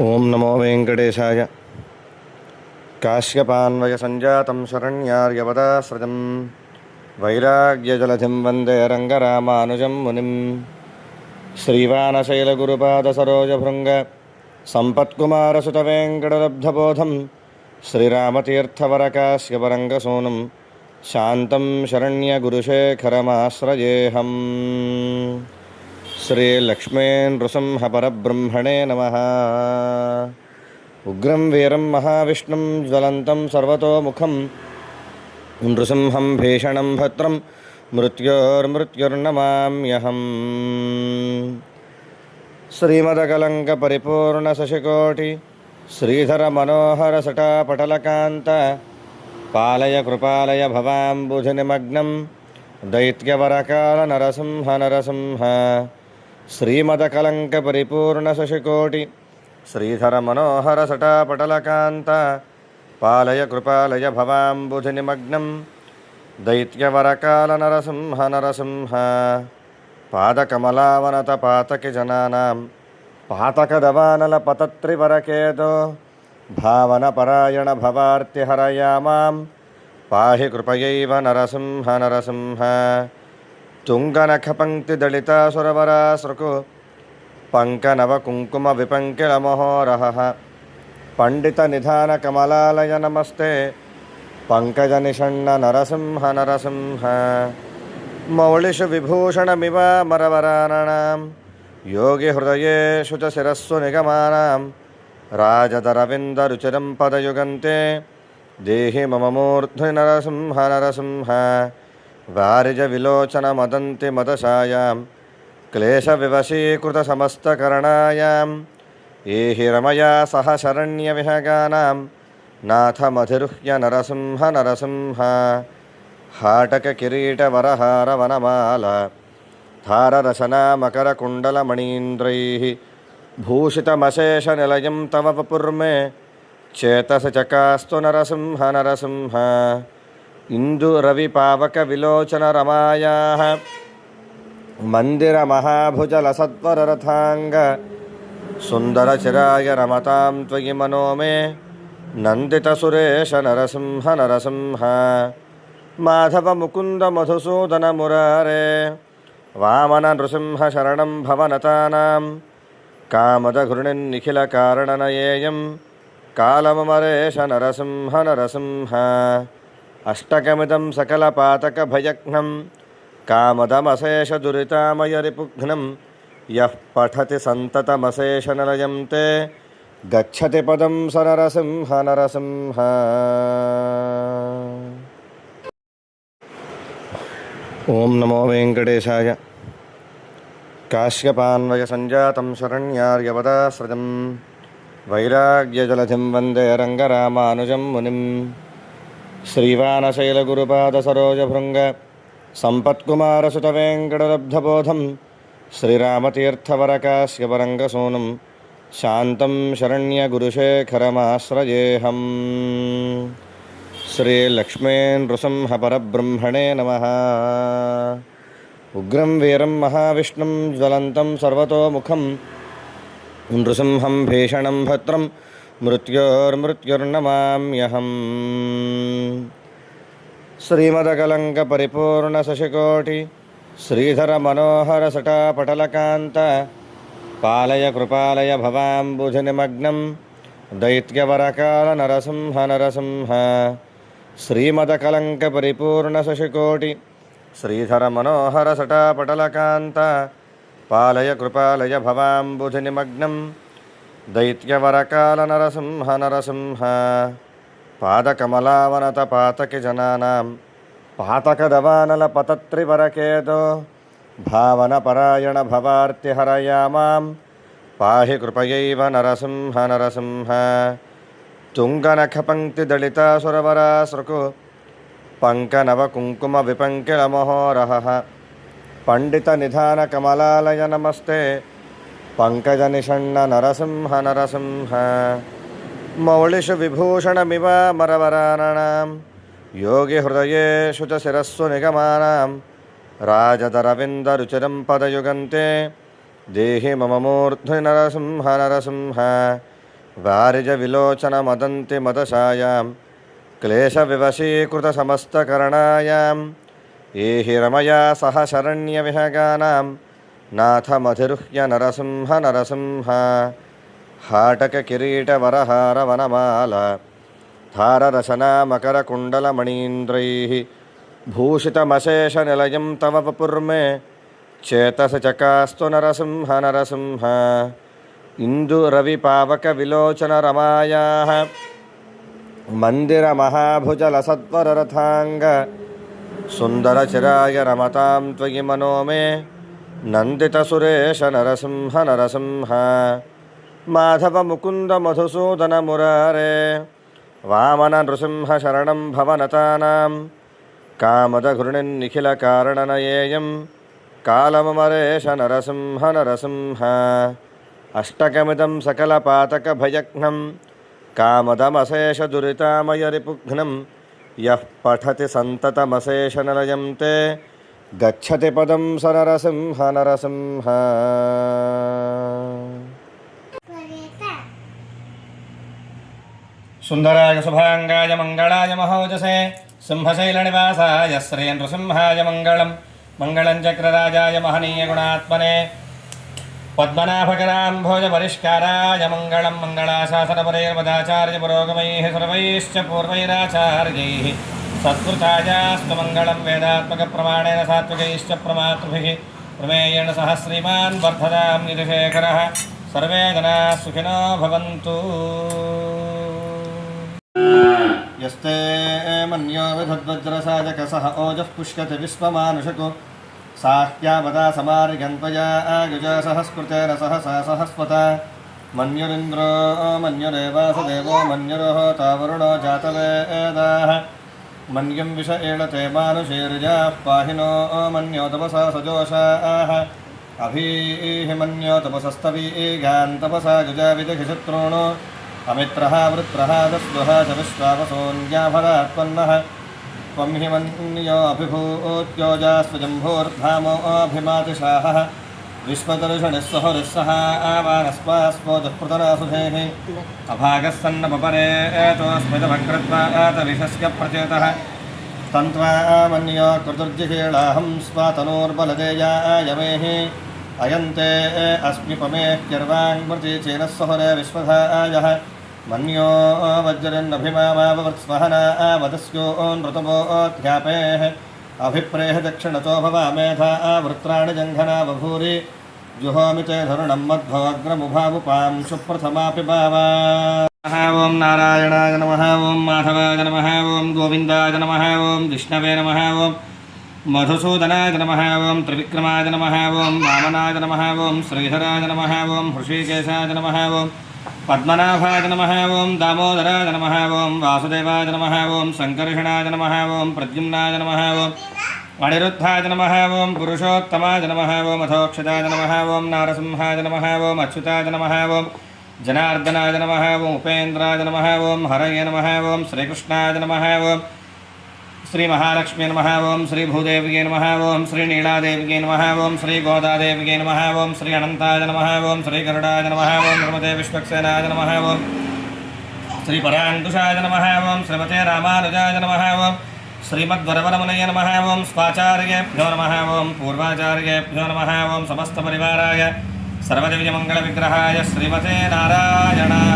ओं नमो वेंकटेशाय। काश्यपान्वय संजातं शरण्यार्यवदाश्रजं वैराग्यजलधिं वन्दे रङ्गरामानुजं मुनिं। श्रीवानशैलगुरुपादसरोजभृङ्ग सम्पत्कुमारसुतवेङ्कटलब्धबोधं श्रीरामतीर्थवरकाश्यपरङ्गसूनुं शान्तं शरण्यगुरुशेखरमाश्रयेऽहम्। श्रीलक्ष्मीनृसिंहपरब्रह्मणे नमः। उग्रं वीरं महाविष्णुं ज्वलन्तं सर्वतोमुखं नृसिंहं भीषणं भद्रं मृत्योर्मृत्युर्नमाम्यहम्। श्रीमदकलङ्कपरिपूर्णशशिकोटि श्रीधरमनोहरसटापटलकान्त पालय कृपालय भवाम्बुधिनिमग्नं दैत्यवरकालनरसिंह नरसिंह। श्रीमदकलङ्कपरिपूर्णशशिकोटि श्रीधरमनोहरसटापटलकान्त पालय कृपालय भवाम्बुधिनिमग्नं दैत्यवरकालनरसिंह नरसिंह। पादकमलावनतपातकिजनानां पातकदवानलपतत्रिवरकेतो भावनपरायण भवार्तिहरया मां पाहि कृपयैव नरसिंह नरसिंह। तुङ्गनखपङ्क्तिदलितासुरवरासृकु पङ्कनवकुङ्कुमविपङ्किलमहोरहः पण्डितनिधानकमलालय नमस्ते पङ्कजनिषण्ण नरसिंह नरसिंह। मौलिषु विभूषणमिवामरवराननां योगिहृदयेषु च शिरस्सु निगमानां राजदरविन्दरुचिरं पदयुगन्ते देहि मम मूर्ध्नि नरसिंह नरसिंह। वारिजविलोचनमदन्ति मदशायां क्लेशविवशीकृतसमस्तकरणायां एहि रमया सह शरण्यविहगानां नाथमधिरुह्य नरसिंह नरसिंह। हाटककिरीटवरहारवनमाल धाररशनामकरकुण्डलमणीन्द्रैः भूषितमशेषनिलयं तव वपुर्मे चेतसि चकास्तु नरसिंह नरसिंह। इन्दुरविपावकविलोचनरमायाः मन्दिरमहाभुजलसत्वररथाङ्ग सुन्दरचिराय रमतां त्वयि मनो मे नन्दितसुरेश नरसिंह नरसिंह। माधव मुकुन्द मधुसूदन मुरारे वामन नृसिंह शरणं भवनतानां कामदघृणिन्निखिलकारणनयेयं कालममरेश नरसिंह नरसिंह। अष्टकमिदं सकलपातकभयघ्नं कामदमशेषदुरितामयरिपुघ्नं यः पठति सन्ततमशेषनिलयं ते गच्छति पदं स नरसिंह नरसिंह। ओं नमो वेंकटेशाय। काश्यपान्वय संजातं शरण्यार्यवदाश्रजं वैराग्यजलधिं वन्दे रङ्गरामानुजं मुनिं। श्रीवानशैलगुरुपादसरोजभृङ्ग सम्पत्कुमारसुतवेङ्कटलब्धबोधं श्रीरामतीर्थवरकाश्यपरङ्गसूनुं शान्तं शरण्यगुरुशेखरमाश्रयेऽहम्। श्रीलक्ष्मीनृसिंहपरब्रह्मणे नमः। उग्रं वीरं महाविष्णुं ज्वलन्तं सर्वतोमुखं नृसिंहं भीषणं भद्रं मृत्योर्मृत्युर्नमाम्यहम्। श्रीमदकलङ्कपरिपूर्णशशिकोटि श्रीधरमनोहरसटापटलकान्त पालय कृपालय भवाम्बुधिनिमग्नं दैत्यवरकालनरसिंह नरसिंह। श्रीमदकलङ्कपरिपूर्णशशिकोटि श्रीधरमनोहरसटापटलकान्त पालय कृपालय भवाम्बुधिनिमग्नं दैत्यवरकालनरसिंह नरसिंह। पादकमलावनतपातकिजनानां पातकदवानलपतत्रिवरकेतो भावनपरायण भवार्तिहरया मां पाहि कृपयैव नरसिंह नरसिंह। तुङ्गनखपङ्क्तिदलितासुरवरासृकु पङ्कनवकुङ्कुमविपङ्किलमहोरहः पण्डितनिधानकमलालय नमस्ते पङ्कजनिषण्ण नरसिंह नरसिंह। मौलिषु विभूषणमिवामरवराननां योगिहृदयेषु च शिरस्सु निगमानां राजदरविन्दरुचिरं पदयुगन्ते देहि मम मूर्ध्नि नरसिंह नरसिंह। वारिजविलोचनमदन्ति मदशायां क्लेशविवशीकृतसमस्तकरणायां ये हि रमया सह शरण्यविहगानां नाथमधिरुह्य नरसिंह नरसिंह हाटककिरीटवरहारवनमाला धाररशना मकरकुण्डलमणीन्द्रैः भूषितमशेषनिलयं तव वपुर्मे चेतसि चकास्तु नरसिंह नरसिंह इन्दुरविपावकविलोचनरमायाः मन्दिरमहाभुजलसत्वररथाङ्ग सुन्दरचिराय रमतां त्वयि मनो मे नन्दितसुरेश नरसिंह नरसिंह माधव मुकुन्द मधुसूदन मुरारे वामन नृसिंह शरणं भवनतानां कामदघृणिन्निखिलकारणनयेयं कालममरेश नरसिंह नरसिंह अष्टकमिदं सकलपातकभयघ्नं कामदमशेषदुरितामयरिपुघ्नं यः पठति सन्ततमशेषनिलयं ते गच्छति पदं स नरसिंह नरसिंह सुंदराय शुभांगाय मंगलाय महोजसे सिंहशैलनिवासाय श्री नृसिंहाय मंगलम मंगलं चक्रराजाय महनीय गुणात्मने पद्मनाभकराम्भोज परिष्काराय मंगलं मंगलाशासनपरैर्वदाचार्य पुरोगमैः सर्वैश्च पूर्वैराचार्यैः सत्कृतायास्तु मंगलं वेदात्मकप्रमाणेन सात्विकैश्च प्रमातृभिः प्रमेयेण सह श्रीमान् वर्धतां निधिशेखरः सर्वे जनाः सुखिनो भवन्तु। यस्ते मन्यो विधद्वज्रसाजकसः ओजः पुष्कति विश्वमानुषको साह्यावदा समार्यन्त्वया आयुजा सहस्कृतेन सहसा सहस्वता मन्युरिन्द्रो मन्युरेवासुदेवो मन्युरोहोता वरुणो जातवेदाः मन्युं विष एळते मानुषेर्याः पाहिनो मन्यो तपसा सजोषाः अभीः मन्यो तपसस्तवीगान् तपसा युजा विदधि शत्रूणो अमित्रः वृत्रः दस्वः च विश्वावसोऽन्याभरात्पन्नः त्वं हि मन्यो अभिभूत्योजास्वजम्भोर्धामोऽभिमातिशाहः विश्वदर्शनिः सहुरिस्सः आवानस्वास्वोजःपृतनासुधेः अभागः सन्नपरे एतोऽस्मिदभकृत्वातविशस्य प्रचेतः तन्त्वा मन्यो कृतुर्जिहीळाहं स्वातनोर्बलदेयायमेः अयन्ते अस्म्युपमेह्यर्वाङ्मृति चेनः सहुरे विश्वधायः मन्यो वज्रन्नभिमावत्स्वहनावदस्यो नृतवोऽध्यापेः अभिप्रेह दक्षिणतो भवामेधा वृत्राणि जङ्घना बभूरि जुहोमि ते धरुणं मध्वोऽग्रमुभावुपां सुप्रथमापि भावा। ओं नारायणाय नमः, ओं माधवाय नमः, ओं गोविन्दाय नमः, ओं विष्णवे नमः, ओं मधुसूदनाय नमः, ओं त्रिविक्रमाय नमः, ओं वामनाय नमः, ओं श्रीधराय नमः, ओं हृषीकेशाय नमः, ओं पद्मनाभाय नमः, ओं दामोदराय नमः, ओं वासुदेवाय नमः, ओं संकर्षणाय नमः, ओं प्रद्युम्नाय नमः, ओं अनिरुद्धाय नमः, ओं पुरुषोत्तमाय नमः, ओं अथोक्षजाय नमः, ओं नारसिंहाय नमः, ओं अच्युताय नमः, ओं जनार्दनाय नमः, ओं उपेन्द्राय नमः, ओं हरये नमः, ओं श्रीकृष्णाय नमः, ओं श्रीमहालक्ष्मी नमः, ओं श्रीभूदेव्यै नमः, ओं श्रीनीलादेव्यै नमः, ओं श्रीगोदादेव्यै नमः, ओं श्री अनन्ताय नमः, ओं श्रीगरुडाय नमः, ओं श्रीमते विश्वक्सेनाय नमः, ओं श्रीपराङ्कुशाय नमः, ओं श्रीमते रामानुजाय नमः, ओं श्रीमद्वरवरमुनये नमः, ओं स्वाचार्येभ्यो नमः, ओं पूर्वाचार्येभ्यो नमः, ओं समस्तपरिवाराय सर्वदिव्यमङ्गलविग्रहाय श्रीमते नारायणाय